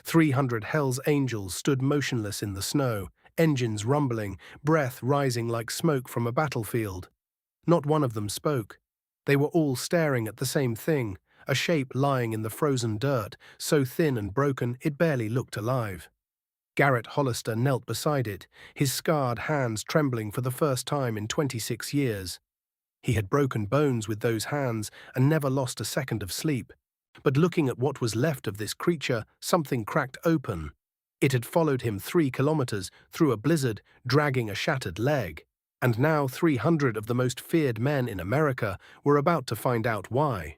300 Hell's Angels stood motionless in the snow, engines rumbling, breath rising like smoke from a battlefield. Not one of them spoke. They were all staring at the same thing, a shape lying in the frozen dirt, so thin and broken it barely looked alive. Garrett Hollister knelt beside it, his scarred hands trembling for the first time in 26 years. He had broken bones with those hands and never lost a second of sleep. But looking at what was left of this creature, something cracked open. It had followed him 3 kilometers through a blizzard, dragging a shattered leg. And now 300 of the most feared men in America were about to find out why.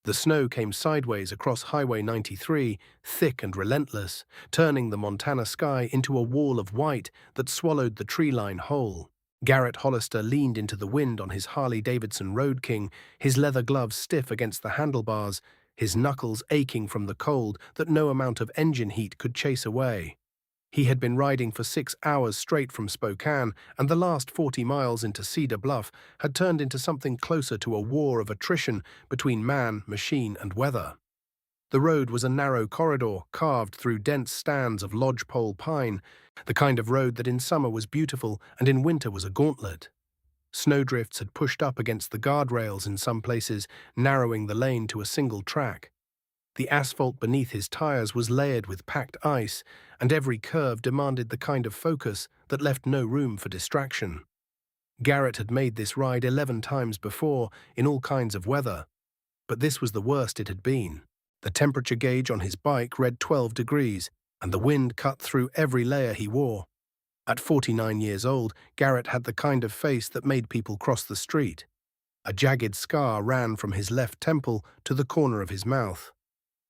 The snow came sideways across Highway 93, thick and relentless, turning the Montana sky into a wall of white that swallowed the tree line whole. Garrett Hollister leaned into the wind on his Harley-Davidson Road King, his leather gloves stiff against the handlebars, his knuckles aching from the cold that no amount of engine heat could chase away. He had been riding for 6 hours straight from Spokane, and the last 40 miles into Cedar Bluff had turned into something closer to a war of attrition between man, machine, and weather. The road was a narrow corridor carved through dense stands of lodgepole pine, the kind of road that in summer was beautiful and in winter was a gauntlet. Snowdrifts had pushed up against the guardrails in some places, narrowing the lane to a single track. The asphalt beneath his tires was layered with packed ice, and every curve demanded the kind of focus that left no room for distraction. Garrett had made this ride 11 times before, in all kinds of weather. But this was the worst it had been. The temperature gauge on his bike read 12 degrees, and the wind cut through every layer he wore. At 49 years old, Garrett had the kind of face that made people cross the street. A jagged scar ran from his left temple to the corner of his mouth.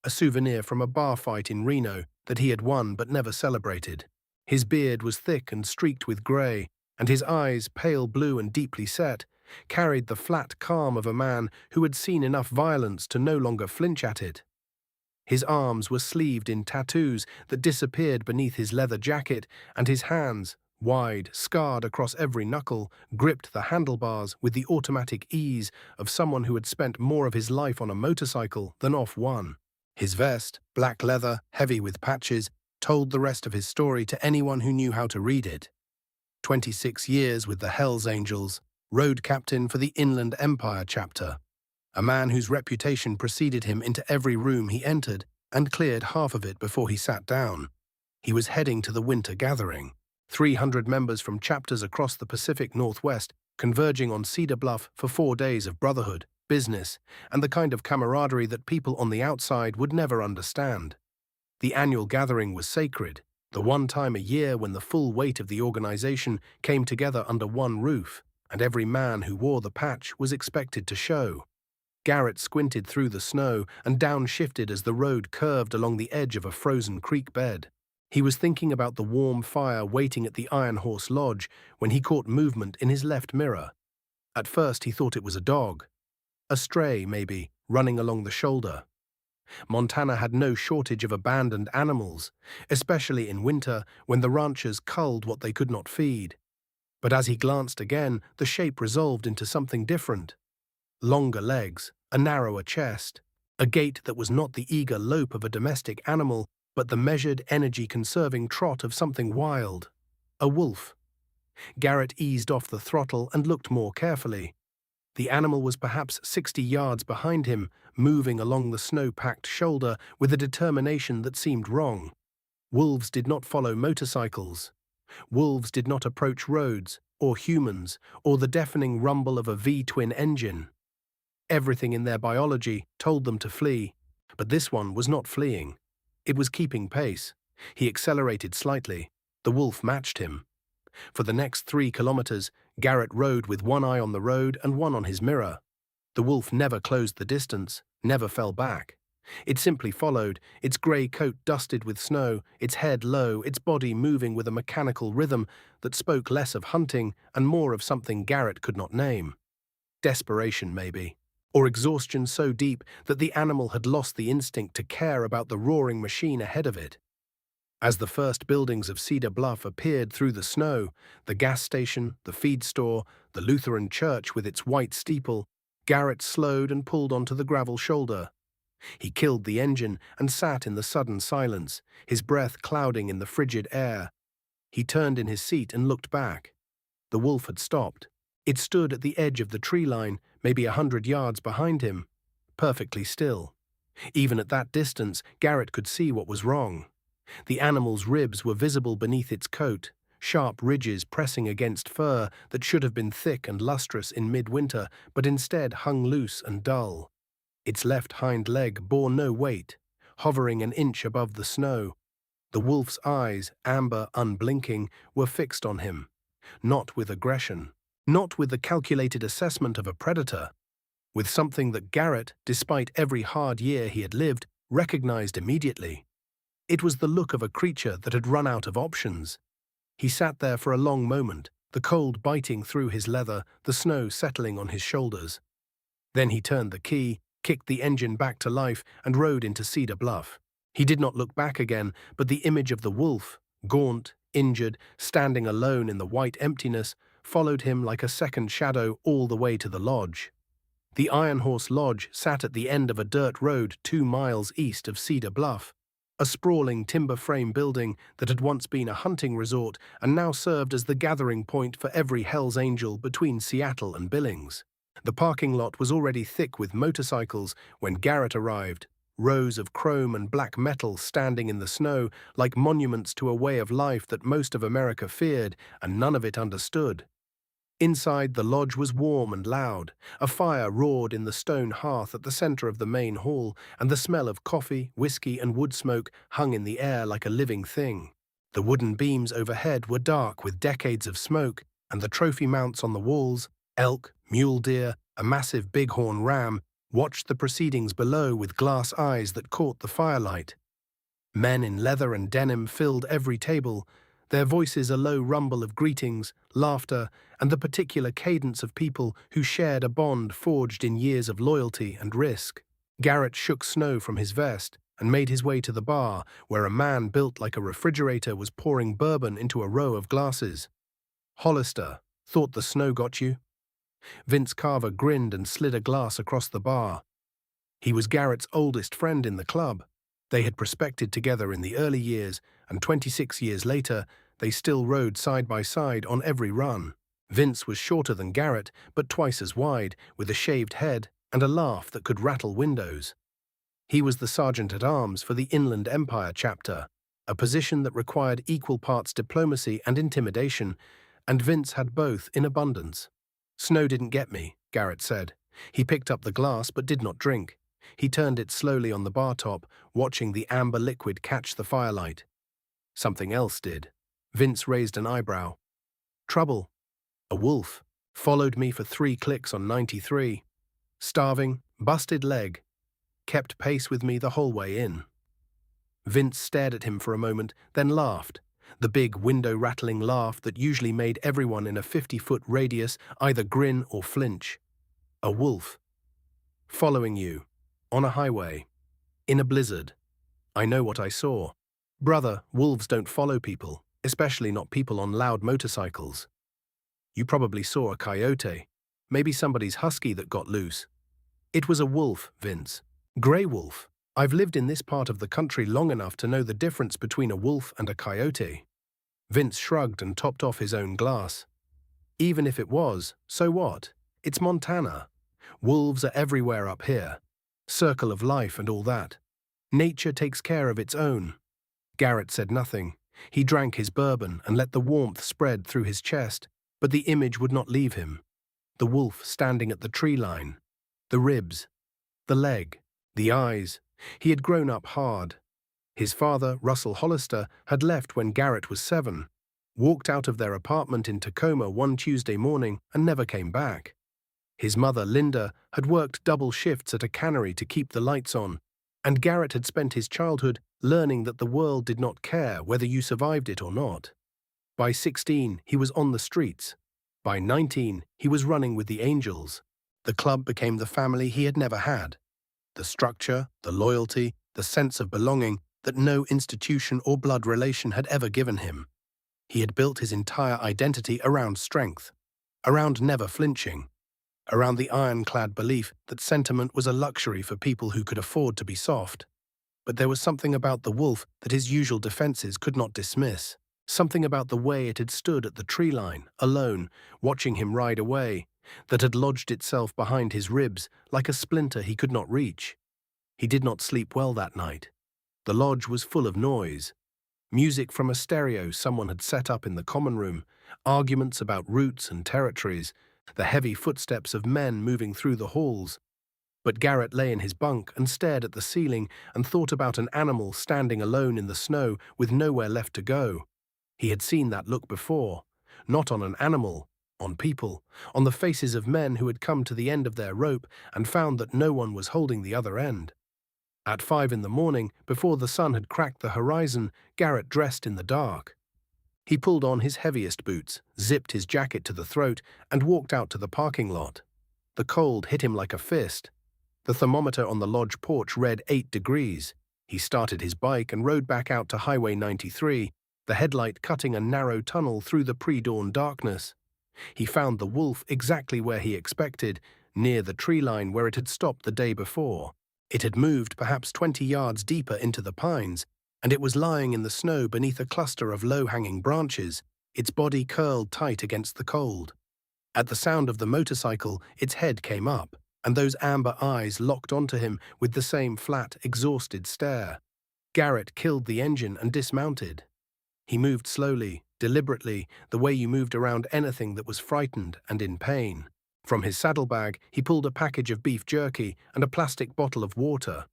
A souvenir from a bar fight in Reno that he had won but never celebrated. His beard was thick and streaked with grey, and his eyes, pale blue and deeply set, carried the flat calm of a man who had seen enough violence to no longer flinch at it. His arms were sleeved in tattoos that disappeared beneath his leather jacket, and his hands, wide, scarred across every knuckle, gripped the handlebars with the automatic ease of someone who had spent more of his life on a motorcycle than off one. His vest, black leather, heavy with patches, told the rest of his story to anyone who knew how to read it. 26 years with the Hells Angels, road captain for the Inland Empire chapter. A man whose reputation preceded him into every room he entered and cleared half of it before he sat down. He was heading to the winter gathering. 300 members from chapters across the Pacific Northwest converging on Cedar Bluff for 4 days of brotherhood, business, and the kind of camaraderie that people on the outside would never understand. The annual gathering was sacred, the one time a year when the full weight of the organization came together under one roof, and every man who wore the patch was expected to show. Garrett squinted through the snow and downshifted as the road curved along the edge of a frozen creek bed. He was thinking about the warm fire waiting at the Iron Horse Lodge when he caught movement in his left mirror. At first he thought it was a dog. A stray, maybe, running along the shoulder. Montana had no shortage of abandoned animals, especially in winter when the ranchers culled what they could not feed. But as he glanced again, the shape resolved into something different. Longer legs, a narrower chest, a gait that was not the eager lope of a domestic animal, but the measured, energy-conserving trot of something wild. A wolf. Garrett eased off the throttle and looked more carefully. The animal was perhaps 60 yards behind him, moving along the snow-packed shoulder with a determination that seemed wrong. Wolves did not follow motorcycles. Wolves did not approach roads, or humans, or the deafening rumble of a V-twin engine. Everything in their biology told them to flee, but this one was not fleeing. It was keeping pace. He accelerated slightly. The wolf matched him. For the next 3 kilometers, Garrett rode with one eye on the road and one on his mirror. The wolf never closed the distance, never fell back. It simply followed, its grey coat dusted with snow, its head low, its body moving with a mechanical rhythm that spoke less of hunting and more of something Garrett could not name. Desperation, maybe. Or exhaustion so deep that the animal had lost the instinct to care about the roaring machine ahead of it. As the first buildings of Cedar Bluff appeared through the snow, the gas station, the feed store, the Lutheran church with its white steeple, Garrett slowed and pulled onto the gravel shoulder. He killed the engine and sat in the sudden silence, his breath clouding in the frigid air. He turned in his seat and looked back. The wolf had stopped. It stood at the edge of the tree line, maybe 100 yards behind him, perfectly still. Even at that distance, Garrett could see what was wrong. The animal's ribs were visible beneath its coat, sharp ridges pressing against fur that should have been thick and lustrous in midwinter, but instead hung loose and dull. Its left hind leg bore no weight, hovering an inch above the snow. The wolf's eyes, amber, unblinking, were fixed on him, not with aggression, not with the calculated assessment of a predator, with something that Garrett, despite every hard year he had lived, recognized immediately. It was the look of a creature that had run out of options. He sat there for a long moment, the cold biting through his leather, the snow settling on his shoulders. Then he turned the key, kicked the engine back to life, and rode into Cedar Bluff. He did not look back again, but the image of the wolf, gaunt, injured, standing alone in the white emptiness, followed him like a second shadow all the way to the lodge. The Iron Horse Lodge sat at the end of a dirt road 2 miles east of Cedar Bluff, a sprawling timber frame building that had once been a hunting resort and now served as the gathering point for every Hell's Angel between Seattle and Billings. The parking lot was already thick with motorcycles when Garrett arrived, rows of chrome and black metal standing in the snow like monuments to a way of life that most of America feared and none of it understood. Inside, the lodge was warm and loud. A fire roared in the stone hearth at the center of the main hall, and the smell of coffee, whiskey, and wood smoke hung in the air like a living thing. The wooden beams overhead were dark with decades of smoke, and the trophy mounts on the walls, elk, mule deer, a massive bighorn ram, watched the proceedings below with glass eyes that caught the firelight. Men in leather and denim filled every table, their voices a low rumble of greetings, laughter, and the particular cadence of people who shared a bond forged in years of loyalty and risk. Garrett shook snow from his vest and made his way to the bar, where a man built like a refrigerator was pouring bourbon into a row of glasses. "Hollister, thought the snow got you?" Vince Carver grinned and slid a glass across the bar. He was Garrett's oldest friend in the club. They had prospected together in the early years, and 26 years later, they still rode side by side on every run. Vince was shorter than Garrett, but twice as wide, with a shaved head and a laugh that could rattle windows. He was the sergeant-at-arms for the Inland Empire chapter, a position that required equal parts diplomacy and intimidation, and Vince had both in abundance. "Snow didn't get me," Garrett said. He picked up the glass but did not drink. He turned it slowly on the bar top, watching the amber liquid catch the firelight. "Something else did." Vince raised an eyebrow. "Trouble. A wolf. Followed me for 3 clicks on 93. Starving, busted leg. Kept pace with me the whole way in." Vince stared at him for a moment, then laughed. The big window-rattling laugh that usually made everyone in a 50-foot radius either grin or flinch. "A wolf. Following you. On a highway. In a blizzard. I know what I saw. Brother, wolves don't follow people, especially not people on loud motorcycles. You probably saw a coyote. Maybe somebody's husky that got loose. It was a wolf, Vince. Gray wolf. I've lived in this part of the country long enough to know the difference between a wolf and a coyote." Vince shrugged and topped off his own glass. "Even if it was, so what? It's Montana. Wolves are everywhere up here. Circle of life and all that. Nature takes care of its own." Garrett said nothing. He drank his bourbon and let the warmth spread through his chest, but the image would not leave him. The wolf standing at the tree line. The ribs. The leg. The eyes. He had grown up hard. His father, Russell Hollister, had left when Garrett was 7, walked out of their apartment in Tacoma one Tuesday morning and never came back. His mother, Linda, had worked double shifts at a cannery to keep the lights on, and Garrett had spent his childhood learning that the world did not care whether you survived it or not. By 16, he was on the streets. By 19, he was running with the Angels. The club became the family he had never had. The structure, the loyalty, the sense of belonging that no institution or blood relation had ever given him. He had built his entire identity around strength, around never flinching. around the ironclad belief that sentiment was a luxury for people who could afford to be soft. But there was something about the wolf that his usual defenses could not dismiss. Something about the way it had stood at the tree line, alone, watching him ride away, that had lodged itself behind his ribs like a splinter he could not reach. He did not sleep well that night. The lodge was full of noise. Music from a stereo someone had set up in the common room, arguments about routes and territories, the heavy footsteps of men moving through the halls. But Garrett lay in his bunk and stared at the ceiling and thought about an animal standing alone in the snow with nowhere left to go. He had seen that look before, not on an animal, on people, on the faces of men who had come to the end of their rope and found that no one was holding the other end. At 5 in the morning, before the sun had cracked the horizon, Garrett dressed in the dark. He pulled on his heaviest boots, zipped his jacket to the throat, and walked out to the parking lot. The cold hit him like a fist. The thermometer on the lodge porch read 8 degrees. He started his bike and rode back out to Highway 93, the headlight cutting a narrow tunnel through the pre-dawn darkness. He found the wolf exactly where he expected, near the tree line where it had stopped the day before. It had moved perhaps 20 yards deeper into the pines, and it was lying in the snow beneath a cluster of low-hanging branches, its body curled tight against the cold. At the sound of the motorcycle, its head came up, and those amber eyes locked onto him with the same flat, exhausted stare. Garrett killed the engine and dismounted. He moved slowly, deliberately, the way you moved around anything that was frightened and in pain. From his saddlebag, he pulled a package of beef jerky and a plastic bottle of water.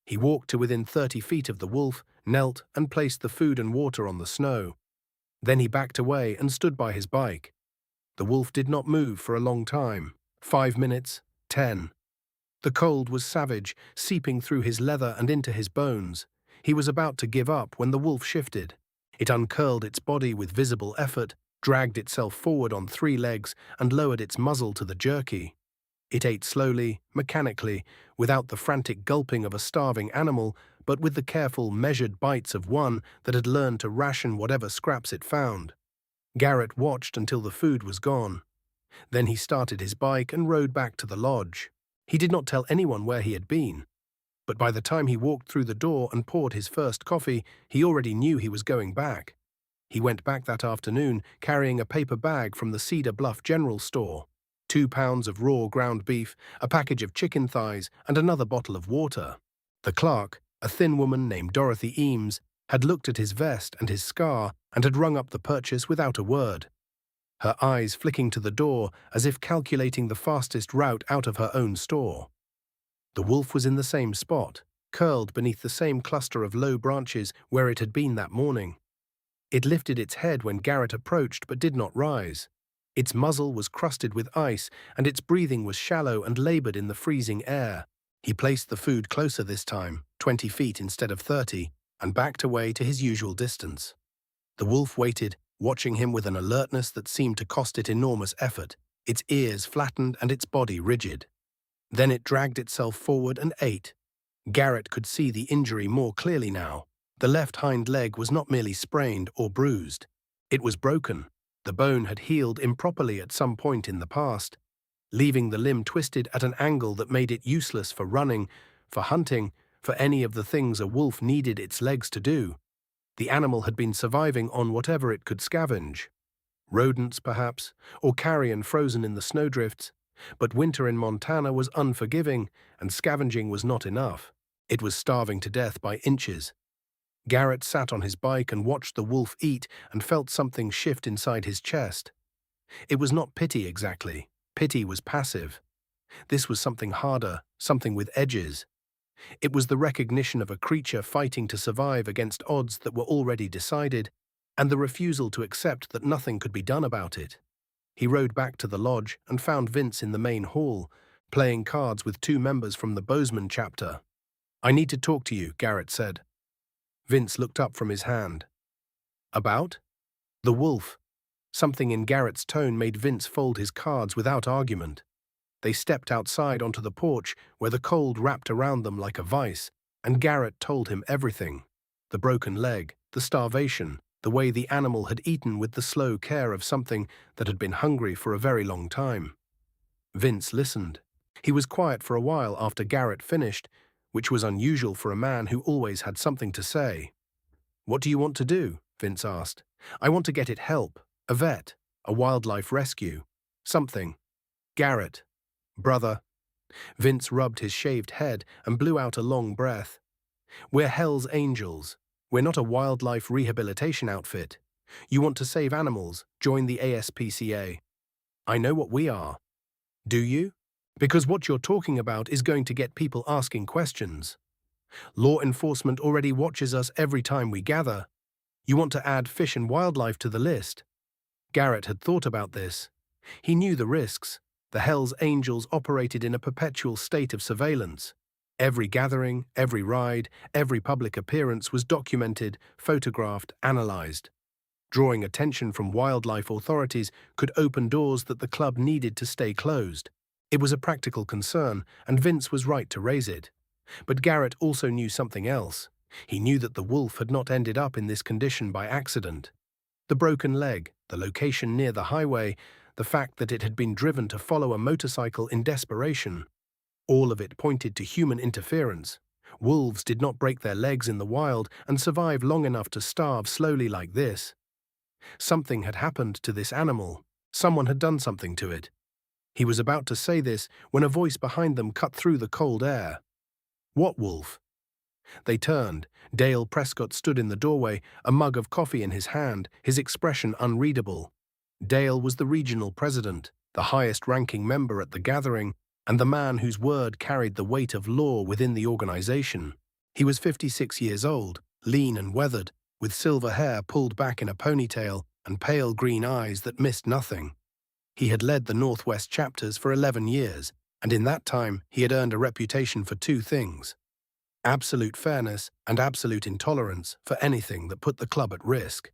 He walked to within 30 feet of the wolf, knelt, and placed the food and water on the snow. Then he backed away and stood by his bike. The wolf did not move for a long time. 5 minutes, 10. The cold was savage, seeping through his leather and into his bones. He was about to give up when the wolf shifted. It uncurled its body with visible effort, dragged itself forward on 3 legs, and lowered its muzzle to the jerky. It ate slowly, mechanically, without the frantic gulping of a starving animal, but with the careful, measured bites of one that had learned to ration whatever scraps it found. Garrett watched until the food was gone. Then he started his bike and rode back to the lodge. He did not tell anyone where he had been. But by the time he walked through the door and poured his first coffee, he already knew he was going back. He went back that afternoon carrying a paper bag from the Cedar Bluff General Store, 2 pounds of raw ground beef, a package of chicken thighs, and another bottle of water. The clerk, a thin woman named Dorothy Eames, had looked at his vest and his scar and had rung up the purchase without a word, her eyes flicking to the door as if calculating the fastest route out of her own store. The wolf was in the same spot, curled beneath the same cluster of low branches where it had been that morning. It lifted its head when Garrett approached but did not rise. Its muzzle was crusted with ice, and its breathing was shallow and labored in the freezing air. He placed the food closer this time, 20 feet instead of 30, and backed away to his usual distance. The wolf waited, watching him with an alertness that seemed to cost it enormous effort, its ears flattened and its body rigid. Then it dragged itself forward and ate. Garrett could see the injury more clearly now. The left hind leg was not merely sprained or bruised. It was broken. The bone had healed improperly at some point in the past, leaving the limb twisted at an angle that made it useless for running, for hunting, for any of the things a wolf needed its legs to do. The animal had been surviving on whatever it could scavenge. Rodents, perhaps, or carrion frozen in the snowdrifts. But winter in Montana was unforgiving, and scavenging was not enough. It was starving to death by inches. Garrett sat on his bike and watched the wolf eat and felt something shift inside his chest. It was not pity exactly. Pity was passive. This was something harder, something with edges. It was the recognition of a creature fighting to survive against odds that were already decided, and the refusal to accept that nothing could be done about it. He rode back to the lodge and found Vince in the main hall, playing cards with 2 members from the Bozeman chapter. "I need to talk to you," Garrett said. Vince looked up from his hand. "About?" "The wolf." Something in Garrett's tone made Vince fold his cards without argument. They stepped outside onto the porch where the cold wrapped around them like a vice, and Garrett told him everything. The broken leg, the starvation, the way the animal had eaten with the slow care of something that had been hungry for a very long time. Vince listened. He was quiet for a while after Garrett finished, which was unusual for a man who always had something to say. "What do you want to do?" Vince asked. "I want to get it help, a vet, a wildlife rescue, something." "Garrett. Brother." Vince rubbed his shaved head and blew out a long breath. "We're Hell's Angels. We're not a wildlife rehabilitation outfit. You want to save animals, join the ASPCA. I know what we are. Do you? Because what you're talking about is going to get people asking questions. Law enforcement already watches us every time we gather. You want to add fish and wildlife to the list?" Garrett had thought about this. He knew the risks. The Hells Angels operated in a perpetual state of surveillance. Every gathering, every ride, every public appearance was documented, photographed, analyzed. Drawing attention from wildlife authorities could open doors that the club needed to stay closed. It was a practical concern, and Vince was right to raise it. But Garrett also knew something else. He knew that the wolf had not ended up in this condition by accident. The broken leg, the location near the highway, the fact that it had been driven to follow a motorcycle in desperation. All of it pointed to human interference. Wolves did not break their legs in the wild and survive long enough to starve slowly like this. Something had happened to this animal. Someone had done something to it. He was about to say this when a voice behind them cut through the cold air. "What wolf?" They turned. Dale Prescott stood in the doorway, a mug of coffee in his hand, his expression unreadable. Dale was the regional president, the highest-ranking member at the gathering, and the man whose word carried the weight of law within the organization. He was 56 years old, lean and weathered, with silver hair pulled back in a ponytail and pale green eyes that missed nothing. He had led the Northwest chapters for 11 years, and in that time he had earned a reputation for two things: absolute fairness and absolute intolerance for anything that put the club at risk.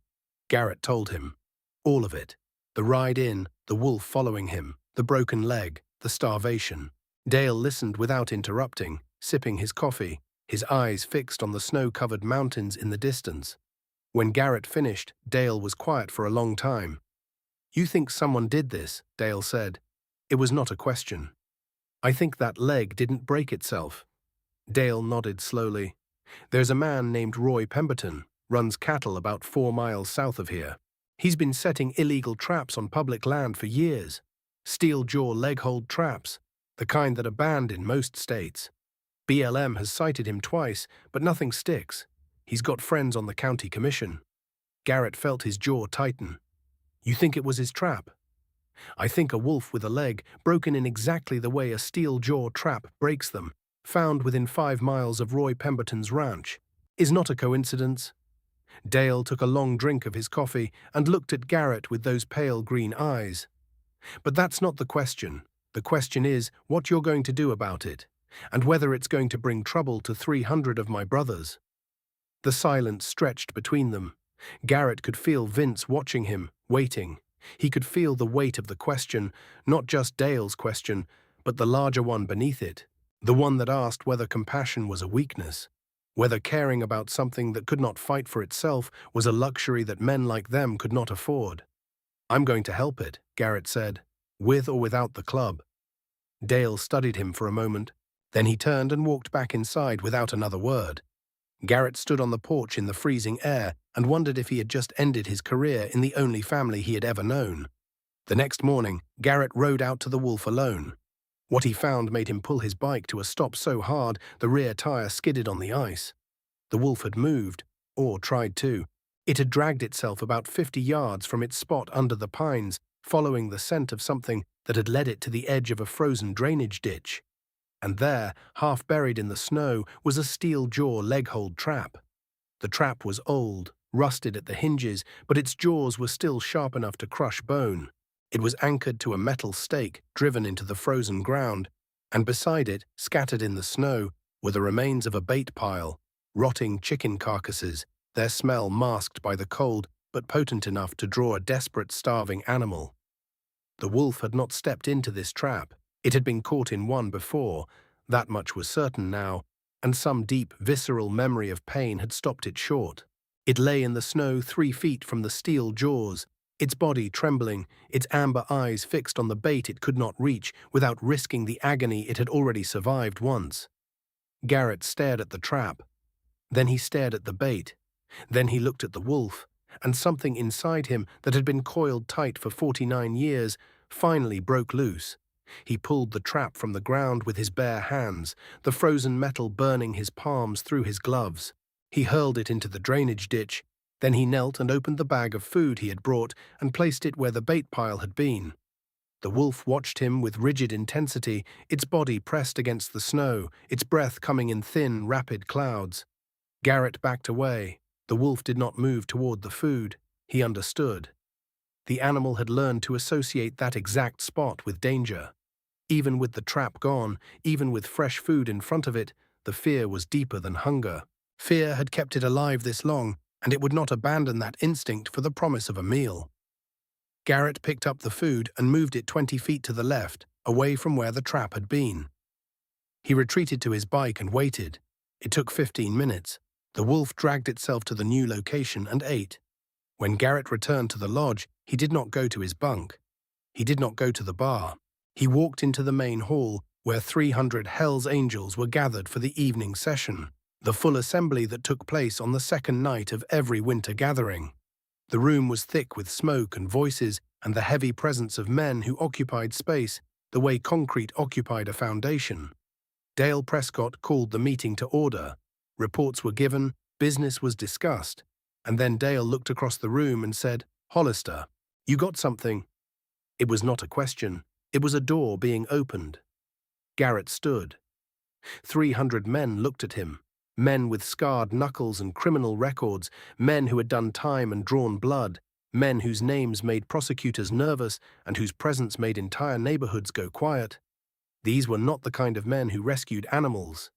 Garrett told him. All of it. The ride in, the wolf following him, the broken leg, the starvation. Dale listened without interrupting, sipping his coffee, his eyes fixed on the snow-covered mountains in the distance. When Garrett finished, Dale was quiet for a long time. "You think someone did this?" Dale said. It was not a question. "I think that leg didn't break itself." Dale nodded slowly. "There's a man named Roy Pemberton, runs cattle about 4 miles south of here. He's been setting illegal traps on public land for years. Steel-jaw leg-hold traps, the kind that are banned in most states. BLM has cited him twice, but nothing sticks. He's got friends on the county commission." Garrett felt his jaw tighten. "You think it was his trap?" "I think a wolf with a leg, broken in exactly the way a steel-jaw trap breaks them, found within 5 miles of Roy Pemberton's ranch, is not a coincidence." Dale took a long drink of his coffee and looked at Garrett with those pale green eyes. "But that's not the question. The question is what you're going to do about it, and whether it's going to bring trouble to 300 of my brothers." The silence stretched between them. Garrett could feel Vince watching him, waiting. He could feel the weight of the question, not just Dale's question, but the larger one beneath it, the one that asked whether compassion was a weakness, whether caring about something that could not fight for itself was a luxury that men like them could not afford. "I'm going to help it," Garrett said, "with or without the club." Dale studied him for a moment. Then he turned and walked back inside without another word. Garrett stood on the porch in the freezing air and wondered if he had just ended his career in the only family he had ever known. The next morning, Garrett rode out to the wolf alone. What he found made him pull his bike to a stop so hard the rear tire skidded on the ice. The wolf had moved, or tried to. It had dragged itself about 50 yards from its spot under the pines, following the scent of something that had led it to the edge of a frozen drainage ditch. And there, half buried in the snow, was a steel-jaw leg-hold trap. The trap was old, rusted at the hinges, but its jaws were still sharp enough to crush bone. It was anchored to a metal stake driven into the frozen ground, and beside it, scattered in the snow, were the remains of a bait pile, rotting chicken carcasses, their smell masked by the cold but potent enough to draw a desperate, starving animal. The wolf had not stepped into this trap. It had been caught in one before, that much was certain now, and some deep, visceral memory of pain had stopped it short. It lay in the snow 3 feet from the steel jaws, its body trembling, its amber eyes fixed on the bait it could not reach without risking the agony it had already survived once. Garrett stared at the trap. Then he stared at the bait. Then he looked at the wolf, and something inside him that had been coiled tight for 49 years finally broke loose. He pulled the trap from the ground with his bare hands, the frozen metal burning his palms through his gloves. He hurled it into the drainage ditch. Then he knelt and opened the bag of food he had brought and placed it where the bait pile had been. The wolf watched him with rigid intensity, its body pressed against the snow, its breath coming in thin, rapid clouds. Garrett backed away. The wolf did not move toward the food. He understood. The animal had learned to associate that exact spot with danger. Even with the trap gone, even with fresh food in front of it, the fear was deeper than hunger. Fear had kept it alive this long, and it would not abandon that instinct for the promise of a meal. Garrett picked up the food and moved it 20 feet to the left, away from where the trap had been. He retreated to his bike and waited. It took 15 minutes. The wolf dragged itself to the new location and ate. When Garrett returned to the lodge, he did not go to his bunk. He did not go to the bar. He walked into the main hall, where 300 Hell's Angels were gathered for the evening session, the full assembly that took place on the second night of every winter gathering. The room was thick with smoke and voices and the heavy presence of men who occupied space the way concrete occupied a foundation. Dale Prescott called the meeting to order. Reports were given, business was discussed, and then Dale looked across the room and said, "Hollister, you got something?" It was not a question. It was a door being opened. Garrett stood. 300 men looked at him. Men with scarred knuckles and criminal records, men who had done time and drawn blood, men whose names made prosecutors nervous and whose presence made entire neighborhoods go quiet. These were not the kind of men who rescued animals.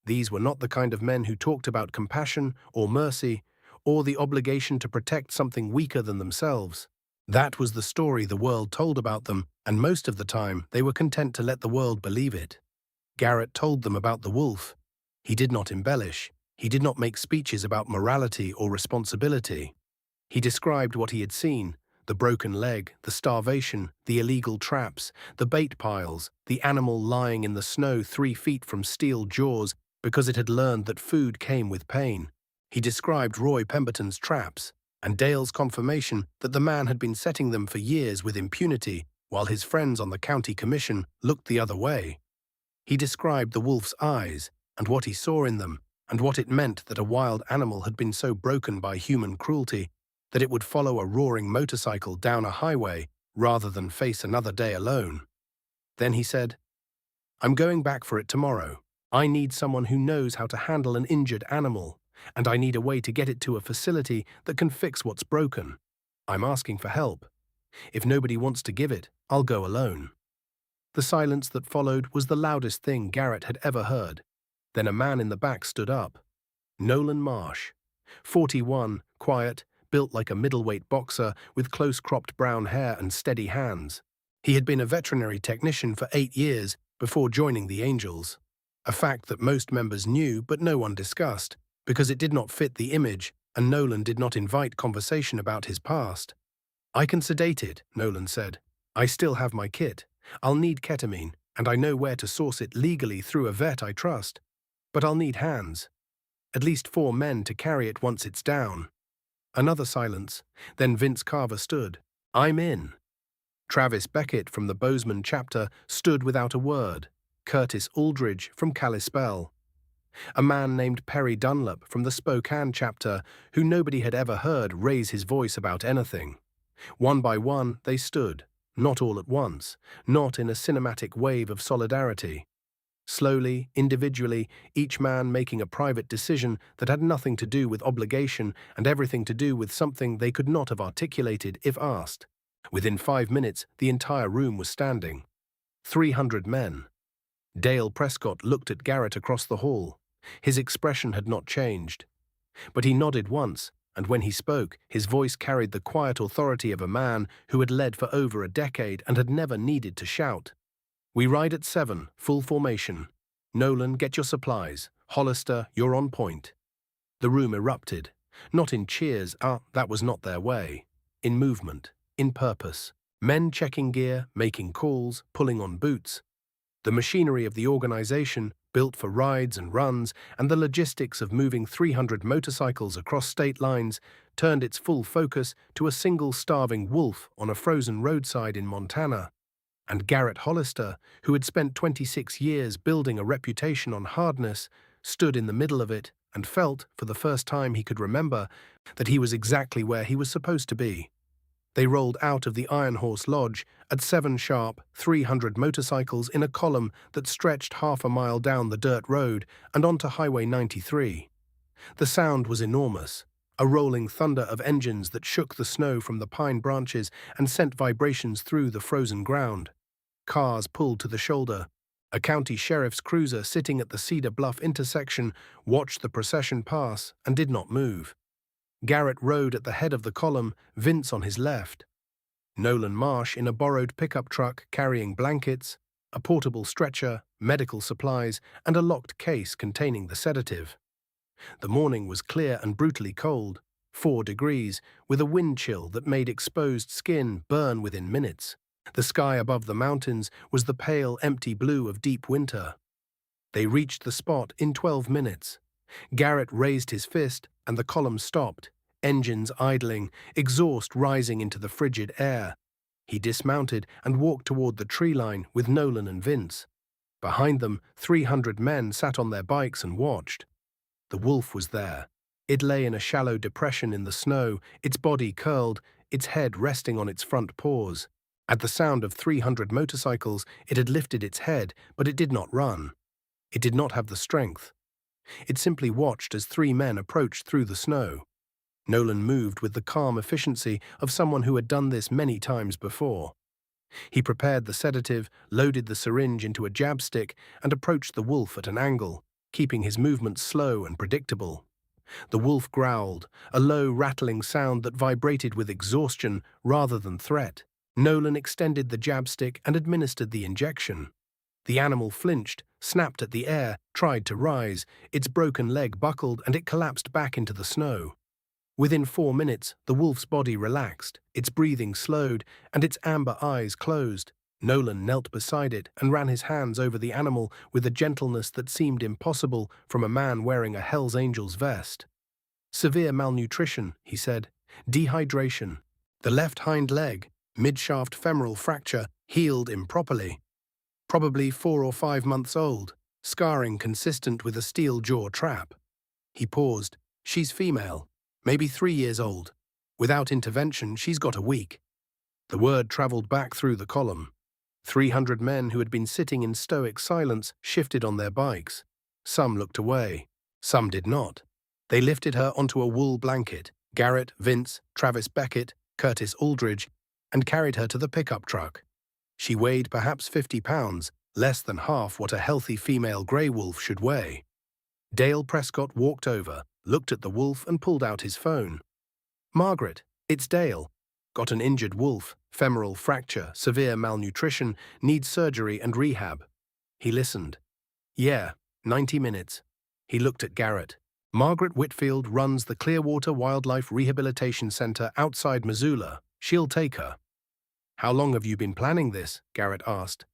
These were not the kind of men who talked about compassion or mercy or the obligation to protect something weaker than themselves. That was the story the world told about them, and most of the time they were content to let the world believe it. Garrett told them about the wolf. He did not embellish. He did not make speeches about morality or responsibility. He described what he had seen: the broken leg, the starvation, the illegal traps, the bait piles, the animal lying in the snow 3 feet from steel jaws because it had learned that food came with pain. He described Roy Pemberton's traps, and Dale's confirmation that the man had been setting them for years with impunity while his friends on the county commission looked the other way. He described the wolf's eyes and what he saw in them, and what it meant that a wild animal had been so broken by human cruelty that it would follow a roaring motorcycle down a highway rather than face another day alone. Then he said, "I'm going back for it tomorrow. I need someone who knows how to handle an injured animal, and I need a way to get it to a facility that can fix what's broken. I'm asking for help. If nobody wants to give it, I'll go alone." The silence that followed was the loudest thing Garrett had ever heard. Then a man in the back stood up. Nolan Marsh. 41, quiet, built like a middleweight boxer with close-cropped brown hair and steady hands. He had been a veterinary technician for 8 years before joining the Angels, a fact that most members knew but no one discussed, because it did not fit the image, and Nolan did not invite conversation about his past. "I can sedate it," Nolan said. "I still have my kit. I'll need ketamine, and I know where to source it legally through a vet I trust. But I'll need hands. At least 4 men to carry it once it's down." Another silence. Then Vince Carver stood. "I'm in." Travis Beckett from the Bozeman chapter stood without a word. Curtis Aldridge from Kalispell. A man named Perry Dunlap from the Spokane chapter, who nobody had ever heard raise his voice about anything. One by one, they stood, not all at once, not in a cinematic wave of solidarity. Slowly, individually, each man making a private decision that had nothing to do with obligation and everything to do with something they could not have articulated if asked. Within 5 minutes, the entire room was standing. 300 men. Dale Prescott looked at Garrett across the hall. His expression had not changed. But he nodded once, and when he spoke, his voice carried the quiet authority of a man who had led for over a decade and had never needed to shout. "We ride at 7, full formation. Nolan, get your supplies. Hollister, you're on point." The room erupted, not in cheers, that was not their way, in movement. in purpose. Men checking gear, making calls, pulling on boots. The machinery of the organization, built for rides and runs, and the logistics of moving 300 motorcycles across state lines turned its full focus to a single starving wolf on a frozen roadside in Montana. And Garrett Hollister, who had spent 26 years building a reputation on hardness, stood in the middle of it and felt, for the first time he could remember, that he was exactly where he was supposed to be. They rolled out of the Iron Horse Lodge at 7 sharp, 300 motorcycles in a column that stretched half a mile down the dirt road and onto Highway 93. The sound was enormous, a rolling thunder of engines that shook the snow from the pine branches and sent vibrations through the frozen ground. Cars pulled to the shoulder. A county sheriff's cruiser sitting at the Cedar Bluff intersection watched the procession pass and did not move. Garrett rode at the head of the column, Vince on his left. Nolan Marsh in a borrowed pickup truck carrying blankets, a portable stretcher, medical supplies, and a locked case containing the sedative. The morning was clear and brutally cold, 4 degrees, with a wind chill that made exposed skin burn within minutes. The sky above the mountains was the pale, empty blue of deep winter. They reached the spot in 12 minutes. Garrett raised his fist, and the column stopped, engines idling, exhaust rising into the frigid air. He dismounted and walked toward the tree line with Nolan and Vince. Behind them, 300 men sat on their bikes and watched. The wolf was there. It lay in a shallow depression in the snow, its body curled, its head resting on its front paws. At the sound of 300 motorcycles, it had lifted its head, but it did not run. It did not have the strength. It simply watched as 3 men approached through the snow. Nolan moved with the calm efficiency of someone who had done this many times before. He prepared the sedative, loaded the syringe into a jab stick, and approached the wolf at an angle, keeping his movements slow and predictable. The wolf growled, a low, rattling sound that vibrated with exhaustion rather than threat. Nolan extended the jab stick and administered the injection. The animal flinched, snapped at the air, tried to rise, its broken leg buckled, and it collapsed back into the snow. Within 4 minutes, the wolf's body relaxed, its breathing slowed, and its amber eyes closed. Nolan knelt beside it and ran his hands over the animal with a gentleness that seemed impossible from a man wearing a Hell's Angels vest. "Severe malnutrition," he said. "Dehydration. The left hind leg, midshaft femoral fracture, healed improperly. Probably 4 or 5 months old, scarring consistent with a steel jaw trap." He paused. "She's female, maybe 3 years old. Without intervention, she's got a week." The word traveled back through the column. 300 men who had been sitting in stoic silence shifted on their bikes. Some looked away. Some did not. They lifted her onto a wool blanket, Garrett, Vince, Travis Beckett, Curtis Aldridge, and carried her to the pickup truck. She weighed perhaps 50 pounds, less than half what a healthy female grey wolf should weigh. Dale Prescott walked over, looked at the wolf, and pulled out his phone. "Margaret, it's Dale. Got an injured wolf, femoral fracture, severe malnutrition, needs surgery and rehab." He listened. "Yeah, 90 minutes. He looked at Garrett. "Margaret Whitfield runs the Clearwater Wildlife Rehabilitation Center outside Missoula. She'll take her." "How long have you been planning this?" Garrett asked.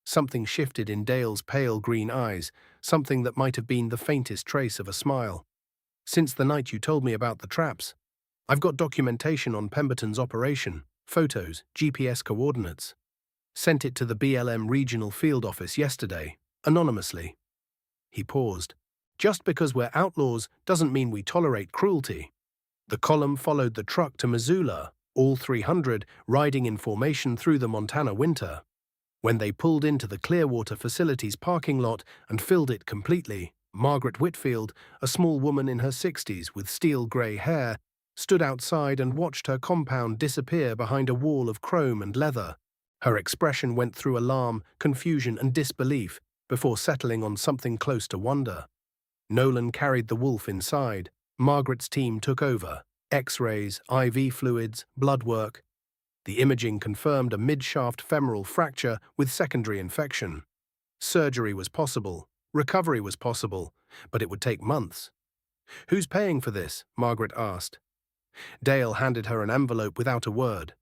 Something shifted in Dale's pale green eyes, something that might have been the faintest trace of a smile. "Since the night you told me about the traps. I've got documentation on Pemberton's operation, photos, GPS coordinates. Sent it to the BLM Regional Field Office yesterday, anonymously." He paused. "Just because we're outlaws doesn't mean we tolerate cruelty." The column followed the truck to Missoula, all 300 riding in formation through the Montana winter. When they pulled into the Clearwater facility's parking lot and filled it completely, Margaret Whitfield, a small woman in her 60s with steel-grey hair, stood outside and watched her compound disappear behind a wall of chrome and leather. Her expression went through alarm, confusion, and disbelief before settling on something close to wonder. Nolan carried the wolf inside. Margaret's team took over. X-rays, IV fluids, blood work. The imaging confirmed a mid-shaft femoral fracture with secondary infection. Surgery was possible, recovery was possible, but it would take months. "Who's paying for this?" Margaret asked. Dale handed her an envelope without a word.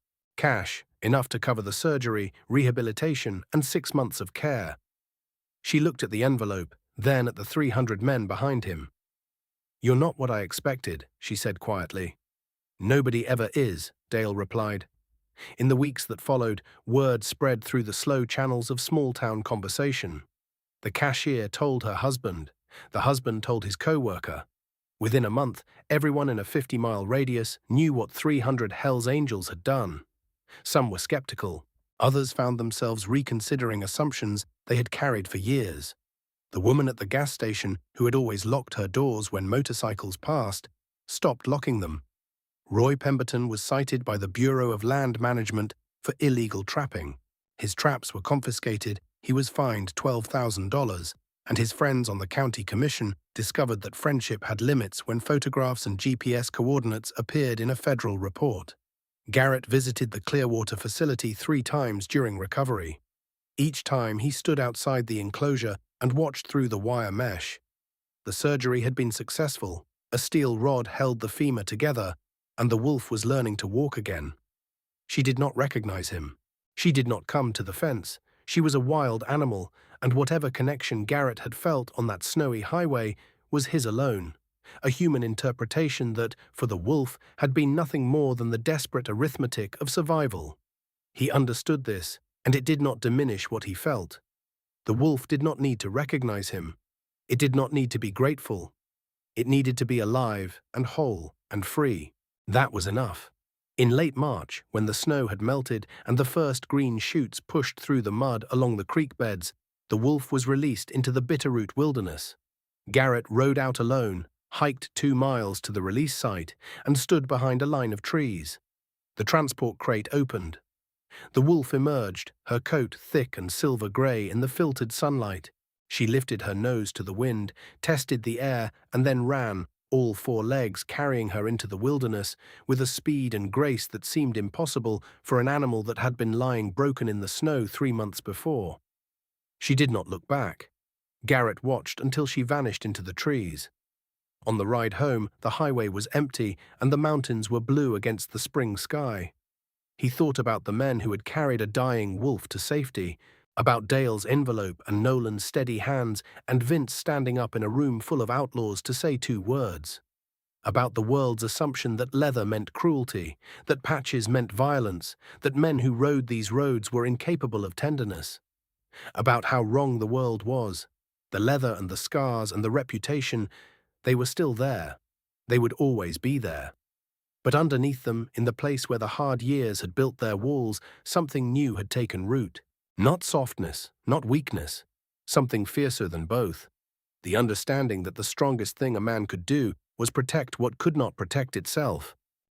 Cash, enough to cover the surgery, rehabilitation, and 6 months of care. She looked at the envelope, then at the 300 men behind him. "You're not what I expected," she said quietly. "Nobody ever is," Dale replied. In the weeks that followed, word spread through the slow channels of small-town conversation. The cashier told her husband. The husband told his co-worker. Within a month, everyone in a 50-mile radius knew what 300 Hells Angels had done. Some were skeptical. Others found themselves reconsidering assumptions they had carried for years. The woman at the gas station, who had always locked her doors when motorcycles passed, stopped locking them. Roy Pemberton was cited by the Bureau of Land Management for illegal trapping. His traps were confiscated, he was fined $12,000, and his friends on the county commission discovered that friendship had limits when photographs and GPS coordinates appeared in a federal report. Garrett visited the Clearwater facility 3 times during recovery. Each time he stood outside the enclosure and watched through the wire mesh. The surgery had been successful, a steel rod held the femur together, and the wolf was learning to walk again. She did not recognize him. She did not come to the fence. She was a wild animal, and whatever connection Garrett had felt on that snowy highway was his alone, a human interpretation that, for the wolf, had been nothing more than the desperate arithmetic of survival. He understood this, and it did not diminish what he felt. The wolf did not need to recognize him. It did not need to be grateful. It needed to be alive and whole and free. That was enough. In late March, when the snow had melted and the first green shoots pushed through the mud along the creek beds, the wolf was released into the Bitterroot Wilderness. Garrett rode out alone, hiked 2 miles to the release site, and stood behind a line of trees. The transport crate opened. The wolf emerged, her coat thick and silver gray in the filtered sunlight. She lifted her nose to the wind, tested the air, and then ran, all 4 legs carrying her into the wilderness, with a speed and grace that seemed impossible for an animal that had been lying broken in the snow 3 months before. She did not look back. Garrett watched until she vanished into the trees. On the ride home, the highway was empty and the mountains were blue against the spring sky. He thought about the men who had carried a dying wolf to safety, about Dale's envelope and Nolan's steady hands, and Vince standing up in a room full of outlaws to say 2 words. About the world's assumption that leather meant cruelty, that patches meant violence, that men who rode these roads were incapable of tenderness. About how wrong the world was. The leather and the scars and the reputation, they were still there. They would always be there. But underneath them, in the place where the hard years had built their walls, something new had taken root. Not softness, not weakness, something fiercer than both. The understanding that the strongest thing a man could do was protect what could not protect itself.